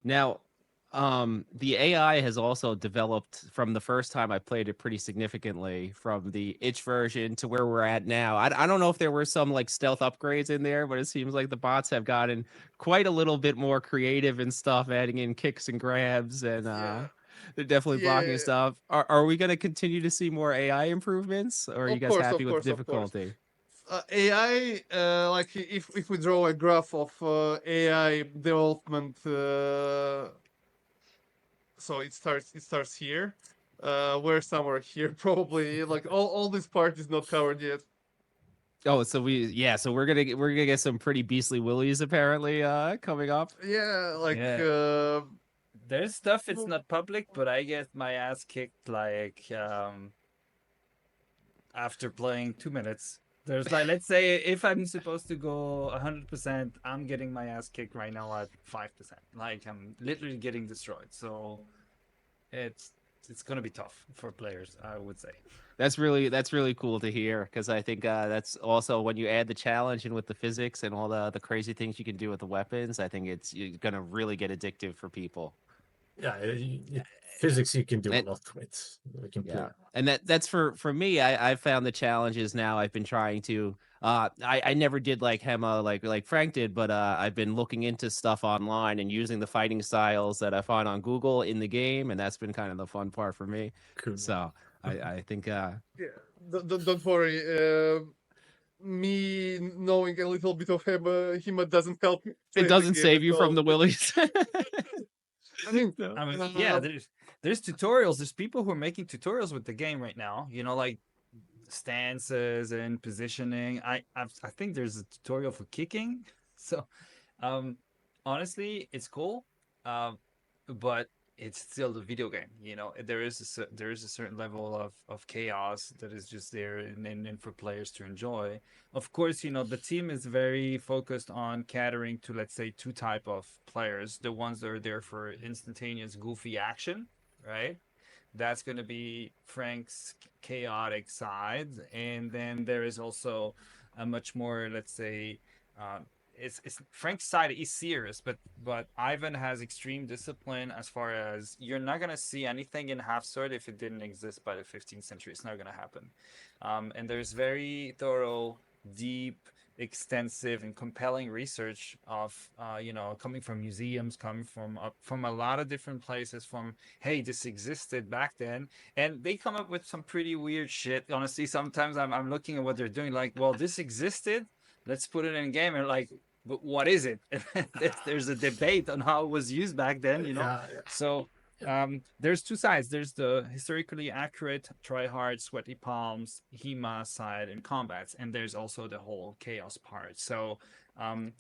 Now, the AI has also developed from the first time I played it pretty significantly from the itch version to where we're at now. I don't know if there were some like stealth upgrades in there, but it seems like the bots have gotten quite a little bit more creative and stuff, adding in kicks and grabs, and Yeah, they're definitely blocking yeah. stuff. Are we going to continue to see more AI improvements, or are you Of guys course, happy of with the course, of course. difficulty? AI, like if we draw a graph of AI development, so it starts here. We're somewhere here probably. Like all this part is not covered yet. Oh, so so we're gonna get some pretty beastly willies apparently coming up. Yeah, like Yeah, there's stuff it's not public, but I get my ass kicked like after playing 2 minutes. There's like, let's say if I'm supposed to go 100%, I'm getting my ass kicked right now at 5%. Like I'm literally getting destroyed. So it's it's gonna be tough for players, I would say. That's really cool to hear because I think that's also when you add the challenge and with the physics and all the crazy things you can do with the weapons. I think it's you're gonna really get addictive for people. Yeah, physics you can do a And lot with. We can play. yeah, and that's for me. I found the challenges now. I've been trying to. I never did like Hema like Frank did, but I've been looking into stuff online and using the fighting styles that I find on Google in the game, and that's been kind of the fun part for me. Cool. So I think yeah, don't worry. Me knowing a little bit of Hema doesn't help me it play the doesn't game save at you from all. the willies. I mean, No. I mean, yeah, uh, there's tutorials. There's people who are making tutorials with the game right now. Like stances and positioning. I think there's a tutorial for kicking. So, um, honestly, it's cool. But it's still the video game. There is a certain level of chaos that is just there and for players to enjoy. Of course, the team is very focused on catering to, let's say, two type of players: the ones that are there for instantaneous goofy action, right? That's going to be Frank's chaotic side, and then there is also a much more, let's say, uh, it's Frank's side is serious, but Ivan has extreme discipline as far as you're not gonna see anything in Half Sword if it didn't exist by the 15th century. It's not gonna happen, and there's very thorough, deep, extensive, and compelling research of coming from museums, coming from a lot of different places. From, hey, this existed back then, and they come up with some pretty weird shit. Honestly, sometimes I'm looking at what they're doing, like, well, this existed, let's put it in a game, and like, but what is it? There's a debate on how it was used back then. Yeah, So there's two sides. There's the historically accurate, try hard, sweaty palms, HEMA side and combats, and there's also the whole chaos part. So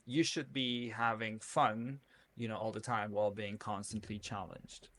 you should be having fun, all the time while being constantly challenged.